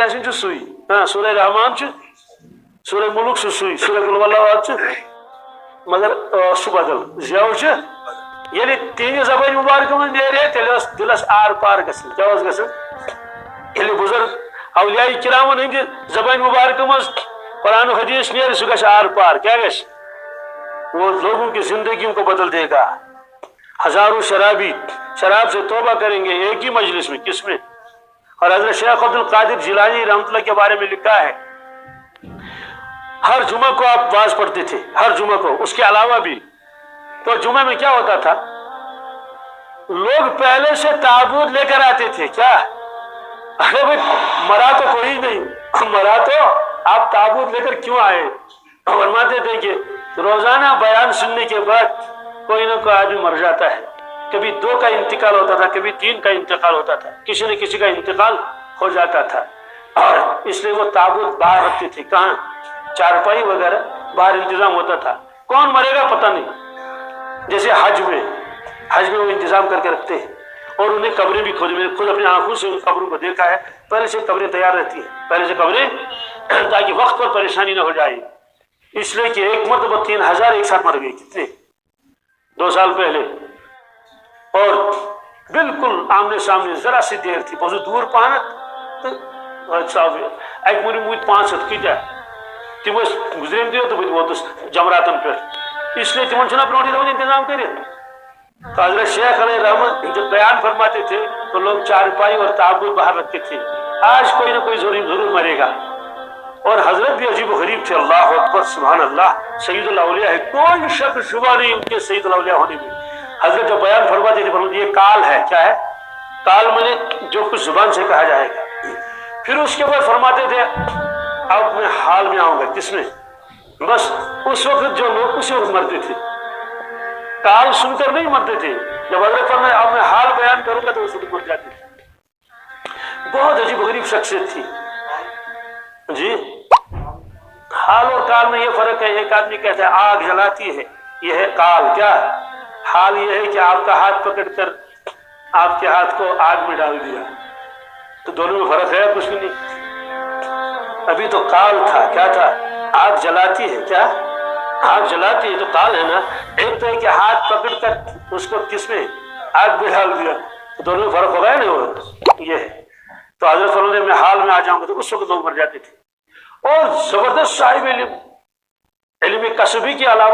یاسین سوئی سورہ رحمان سورہ ملک سوئی سورہ قل واللہ مگر سہ بدل زیو یعنی تہذ زبان مبارک من نیرے تیل دلس آر پار گھن کیا گھن بزرگ اولیاء کرامن ہند زبان مبارک مز قرآن و حدیث نیر سہ گھس آر پار کیا گھس وہ لوگوں کی زندگیوں کو بدل دے گا. ہزاروں شرابی شراب سے توبہ کریں گے ایک ہی مجلس میں. کس میں؟ اور حضرت شیخ عبد القادر جیلانی رحمۃ اللہ کے بارے میں لکھا ہے ہر جمعہ کو آپ واز پڑھتے تھے، ہر جمعہ کو. اس کے علاوہ بھی تو جمعہ میں کیا ہوتا تھا، لوگ پہلے سے تابوت لے کر آتے تھے. کیا؟ ارے بھائی مرا تو کوئی نہیں، مرا تو آپ تابوت لے کر کیوں آئے؟ فرماتے تھے کہ روزانہ بیان سننے کے بعد کوئی نہ کوئی آدمی مر جاتا ہے. کبھی 2 کا انتقال ہوتا تھا، کبھی 3 کا انتقال ہوتا تھا، کسی نہ کسی کا انتقال ہو جاتا تھا. اور اس لیے وہ تابوت باہر رکھتے تھے. کہاں؟ چارپائی وغیرہ باہر انتظام ہوتا تھا. کون مرے گا پتہ نہیں. جیسے حج میں وہ انتظام کر کے رکھتے ہیں. اور انہیں قبریں بھی میں خود اپنی آنکھوں سے ان قبروں کو دیکھا ہے. پہلے سے قبریں تیار رہتی ہیں، پہلے سے قبریں، تاکہ وقت پر پریشانی نہ ہو جائے. اس لیے کہ ایک مرتبہ 3000 ایک ساتھ مر گئے. کتنے؟ 2 سال پہلے. اور بالکل آمنے سامنے ذرا سی دیر تھی بہت دور پہنت تو اک مر موت 500 کتیا تم گزریم دیو تو ووتس جمراتن پہ. اس لیے تمہن چھنا برونٹھ روز انتظام کرے. تو حضرت شیخ علیہ رحمت جب بیان فرماتے تھے تو لوگ چارپائی اور تابوت باہر رکھتے تھے. آج کوئی نہ کوئی ضرور مرے گا. اور حضرت بھی عجیب و غریب تھے. اللہ اکبر سبحان اللہ، سید الاولیاء ہے، کوئی شک شبہ نہیں ان کے سید الاولیاء ہونے میں. حضرت جب بیان فرماتے تھے فرماتے یہ کال ہے. کیا ہے کال؟ میں نے جو کچھ زبان سے کہا جائے گا. پھر اس کے بعد فرماتے تھے اب میں حال میں آؤں گا. کس میں؟ بس اس وقت جو لوگ اسی وقت مرتے تھے، کال سن کر نہیں مرتے تھے. جب حضرت فرمایا اب میں حال بیان کروں گا تو اس وقت مر جاتے تھے. بہت عجیب و غریب شخصیت تھی. جی حال اور کال میں یہ فرق ہے. ایک آدمی کہتا ہے آگ جلاتی ہے، یہ ہے کال. کیا؟ حال یہ ہے کہ آپ کا ہاتھ پکڑ کر آپ کے ہاتھ کو آگ میں ڈال دیا. تو دونوں میں فرق ہے کچھ بھی نہیں. ابھی تو کال تھا. کیا تھا؟ آگ جلاتی ہے. کیا؟ آگ جلاتی ہے تو کال ہے نا. ایک تو ہے کہ ہاتھ پکڑ کر اس کو کس میں آگ میں ڈال دیا. تو دونوں میں فرق ہو رہا ہے نہیں. یہ ہے. تو حضرت فرماتے میں حال میں آ جاؤں گا تو اس وقت لوگ مر جاتے تھے. اور زبردست صاحب علم کسبی کے علاوہ